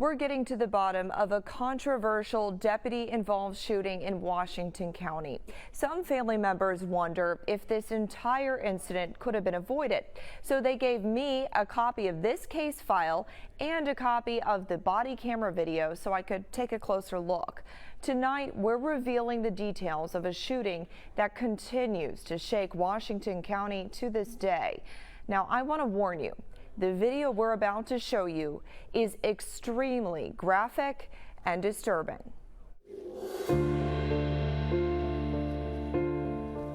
We're getting to the bottom of a controversial deputy-involved shooting in Washington County. Some family members wonder if this entire incident could have been avoided. So they gave me a copy of this case file and a copy of the body camera video so I could take a closer look. Tonight, we're revealing the details of a shooting that continues to shake Washington County to this day. Now, I want to warn you. The video we're about to show you is extremely graphic and disturbing.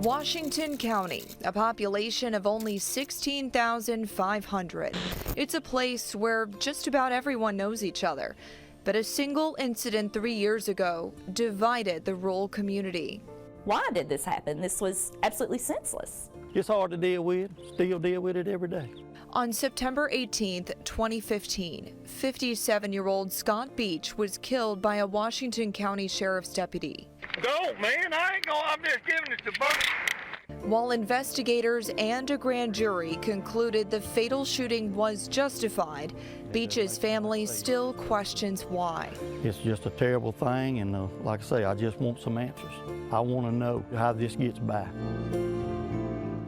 Washington County, a population of only 16,500. It's a place where just about everyone knows each other. But a single incident 3 years ago divided the rural community. Why did this happen? This was absolutely senseless. It's hard to deal with, still deal with it every day. On September 18th, 2015, 57-year-old Scott Beach was killed by a Washington County Sheriff's deputy. Go, man, I'm just giving it to both. While investigators and a grand jury concluded the fatal shooting was justified, Beach's family still questions why. It's just a terrible thing, and like I say, I just want some answers. I want to know how this gets back.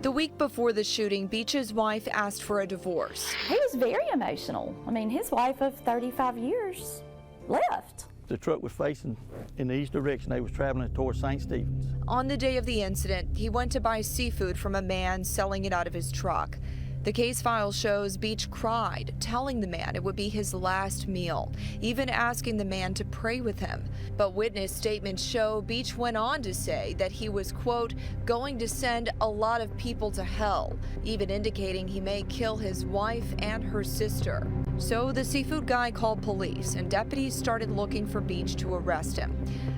The week before the shooting, Beach's wife asked for a divorce. He was very emotional. I mean, his wife of 35 years left. The truck was facing in the east direction. They was traveling towards St. Stephen's. On the day of the incident, he went to buy seafood from a man selling it out of his truck. The case file shows Beach cried, telling the man it would be his last meal, even asking the man to pray with him. But witness statements show Beach went on to say that he was, quote, going to send a lot of people to hell, even indicating he may kill his wife and her sister. So the seafood guy called police, and deputies started looking for Beach to arrest him.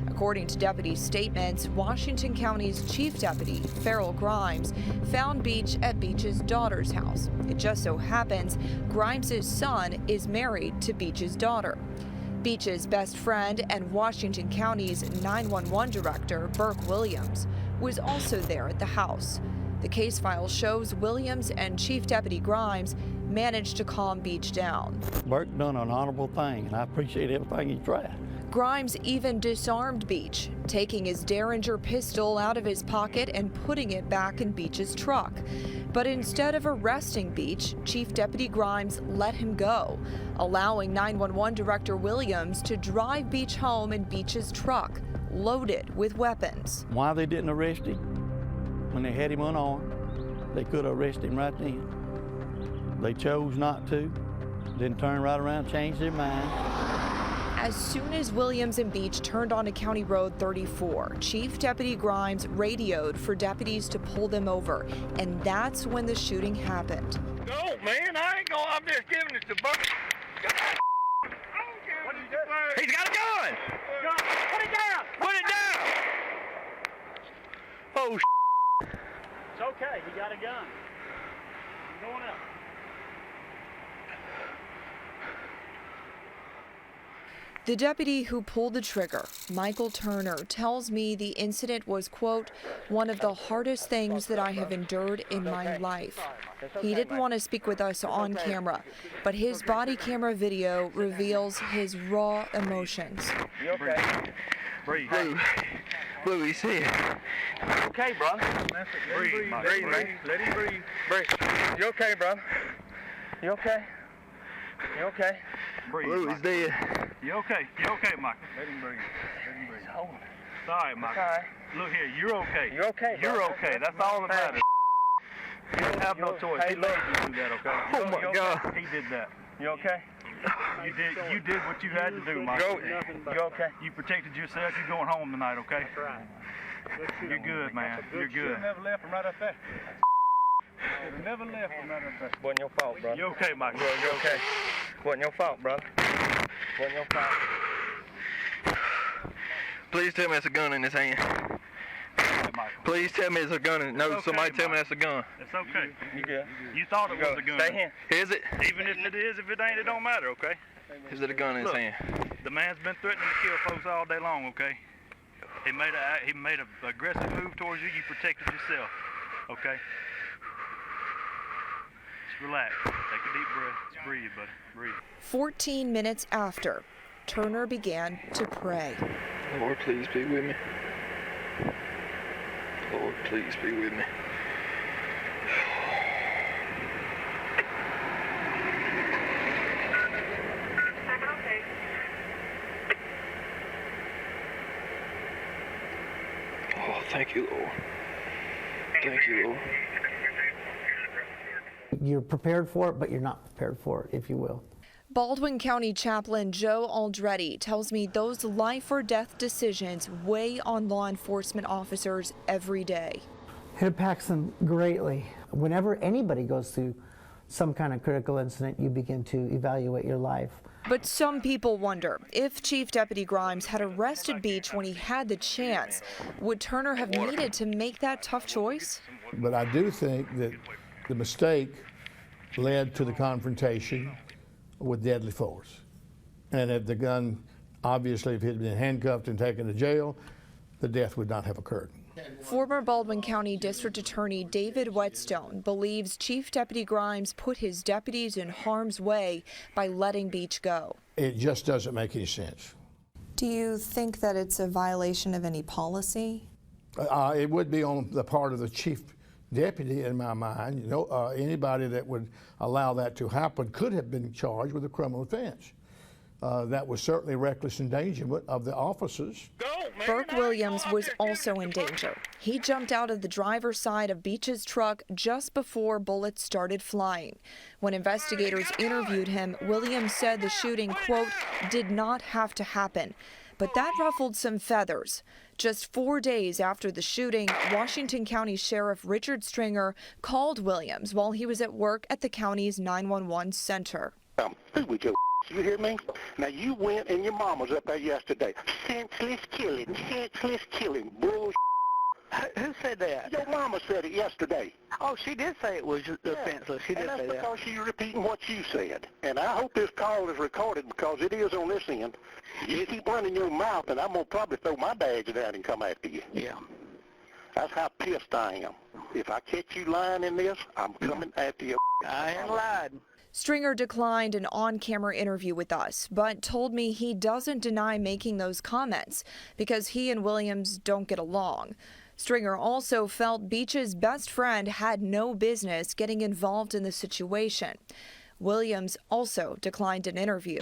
According to deputies' statements, Washington County's chief deputy, Farrell Grimes, found Beach at Beach's daughter's house. It just so happens Grimes' son is married to Beach's daughter. Beach's best friend and Washington County's 911 director, Burke Williams, was also there at the house. The case file shows Williams and Chief Deputy Grimes managed to calm Beach down. Burke done an honorable thing, and I appreciate everything he tried. Grimes even disarmed Beach, taking his Derringer pistol out of his pocket and putting it back in Beach's truck. But instead of arresting Beach, Chief Deputy Grimes let him go, allowing 911 Director Williams to drive Beach home in Beach's truck, loaded with weapons. Why they didn't arrest him when they had him unarmed? They could have arrested him right then. They chose not to, then turned right around and changed their mind. As soon as Williams and Beach turned onto County Road 34, Chief Deputy Grimes radioed for deputies to pull them over, and that's when the shooting happened. Go, man, I'm just giving it to both. He's got a gun! Put it down! Put it down! Oh, It's okay, he got a gun. He's going up. The deputy who pulled the trigger, Michael Turner, tells me the incident was, quote, one of the hardest things that I have endured in my life. He didn't want to speak with us on camera, but his body camera video reveals his raw emotions. you okay? Breathe. Blue, he's here. Okay, bro. Breathe, man. Let him breathe. Breathe. You okay, bro? You okay? You okay? Breathe, Blue, he's dead. You okay? You okay, Michael? Let him breathe. Let him breathe. Hold on. It's all right, Michael. All right. Look here, you're okay. You're okay, bro. You're okay. That's all that matters. You don't have no choice. Hey, He let you do that, okay? Oh my God. He did that. You okay? You did what you had to do, Michael. You okay? You protected yourself. You're going home tonight, okay? That's right. You're good, man. You're good. Never left from right up there. Never left from right up there. Wasn't your fault, bro. You okay, Michael? You okay? Wasn't your fault, brother. Wasn't your fault. Please tell me it's a gun in his hand. Michael. Please tell me it's a gun. No, okay, somebody tell me Mike. that's a gun. It's okay. You good? You thought it was a gun. Stay here. Is it? Even if it is, if it ain't, it don't matter, okay? Is it a gun in his Look, hand? The man's been threatening to kill folks all day long, okay? He made an aggressive move towards you. You protected yourself, okay? relax. Take a deep breath. Just breathe, buddy. Breathe. 14 minutes after, Turner began to pray. Lord, please be with me. Lord, please be with me. Oh, thank you, Lord. Thank you, Lord. You're prepared for it, but you're not prepared for it, if you will. Baldwin County Chaplain Joe Aldretti tells me those life or death decisions weigh on law enforcement officers every day. It impacts them greatly. Whenever anybody goes through some kind of critical incident, you begin to evaluate your life. But some people wonder if Chief Deputy Grimes had arrested Beach when he had the chance, would Turner have needed to make that tough choice? But I do think that the mistake led to the confrontation with deadly force. And if the gun, obviously, if it had been handcuffed and taken to jail, the death would not have occurred. Former Baldwin County District Attorney David Whetstone believes Chief Deputy Grimes put his deputies in harm's way by letting Beach go. It just doesn't make any sense. Do you think that it's a violation of any policy? It would be on the part of the chief deputy, in my mind. You know, anybody that would allow that to happen could have been charged with a criminal offense. That was certainly reckless endangerment of the officers. Burke Williams was also in danger. He jumped out of the driver's side of Beach's truck just before bullets started flying. When investigators interviewed him, Williams said the shooting, quote, did not have to happen. But that ruffled some feathers. Just 4 days after the shooting, Washington County Sheriff Richard Stringer called Williams while he was at work at the county's 911 center. Through with your you hear me? Now you went and your mom was up there yesterday. Senseless killing, bull. Who said that? Your mama said it yesterday. Oh, she did say it was senseless. She did say that. And that's because she's repeating what you said. And I hope this call is recorded because it is on this end. You keep running your mouth and I'm going to probably throw my badge down and come after you. Yeah. That's how pissed I am. If I catch you lying in this, I'm coming after you. I ain't lied. Stringer declined an on-camera interview with us, but told me he doesn't deny making those comments because he and Williams don't get along. Stringer also felt Beach's best friend had no business getting involved in the situation. Williams also declined an interview.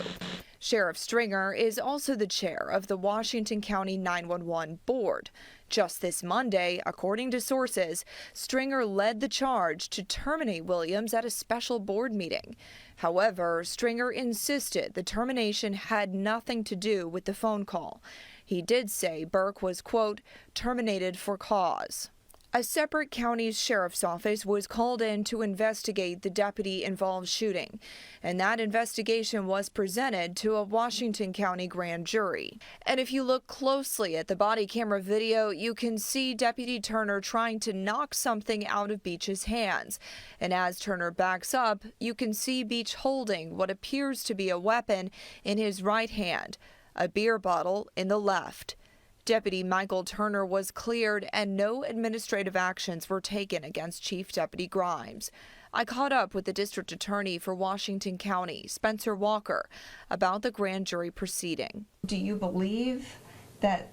Sheriff Stringer is also the chair of the Washington County 911 Board. Just this Monday, according to sources, Stringer led the charge to terminate Williams at a special board meeting. However, Stringer insisted the termination had nothing to do with the phone call. He did say Burke was, quote, terminated for cause. A separate county sheriff's office was called in to investigate the deputy-involved shooting, and that investigation was presented to a Washington County grand jury. And if you look closely at the body camera video, you can see Deputy Turner trying to knock something out of Beach's hands. And as Turner backs up, you can see Beach holding what appears to be a weapon in his right hand, a beer bottle in the left. Deputy Michael Turner was cleared and no administrative actions were taken against Chief Deputy Grimes. I caught up with the district attorney for Washington County, Spencer Walker, about the grand jury proceeding. Do you believe that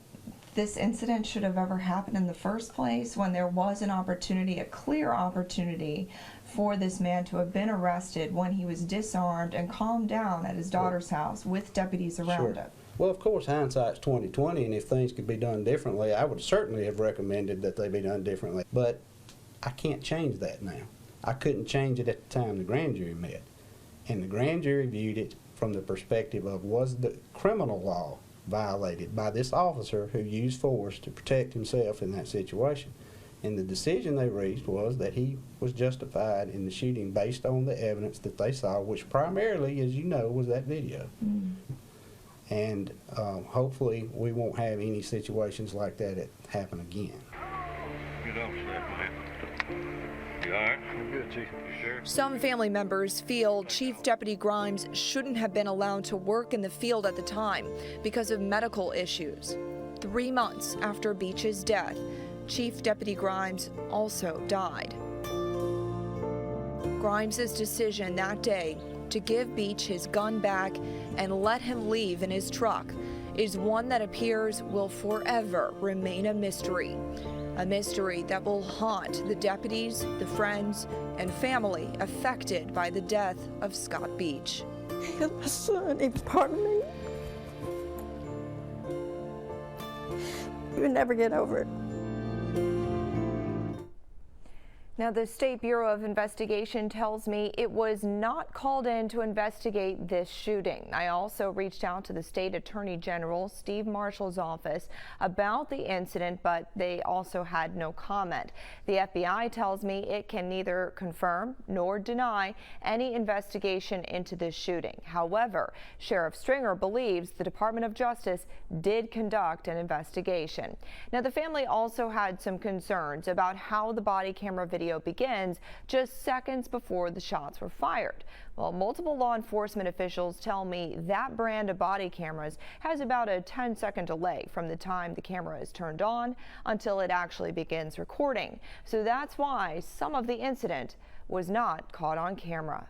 this incident should have ever happened in the first place when there was an opportunity, a clear opportunity, for this man to have been arrested when he was disarmed and calmed down at his daughter's house with deputies around him? Well, of course, hindsight's 20/20, and if things could be done differently, I would certainly have recommended that they be done differently. But I can't change that now. I couldn't change it at the time the grand jury met. And the grand jury viewed it from the perspective of, was the criminal law violated by this officer who used force to protect himself in that situation? And the decision they reached was that he was justified in the shooting based on the evidence that they saw, which primarily, as you know, was that video. And hopefully we won't have any situations like that happen again. Good officer, you all right? I'm good, Chief. You sure? Some family members feel Chief Deputy Grimes shouldn't have been allowed to work in the field at the time because of medical issues. 3 months after Beach's death, Chief Deputy Grimes also died. Grimes' decision that day to give Beach his gun back and let him leave in his truck is one that appears will forever remain a mystery. A mystery that will haunt the deputies, the friends, and family affected by the death of Scott Beach. He was my son. He was part of me. You would never get over it. Now, the State Bureau of Investigation tells me it was not called in to investigate this shooting. I also reached out to the State Attorney General, Steve Marshall's office, about the incident, but they also had no comment. The FBI tells me it can neither confirm nor deny any investigation into this shooting. However, Sheriff Stringer believes the Department of Justice did conduct an investigation. Now, the family also had some concerns about how the body camera video begins just seconds before the shots were fired. Well, multiple law enforcement officials tell me that brand of body cameras has about a 10-second delay from the time the camera is turned on until it actually begins recording. So that's why some of the incident was not caught on camera.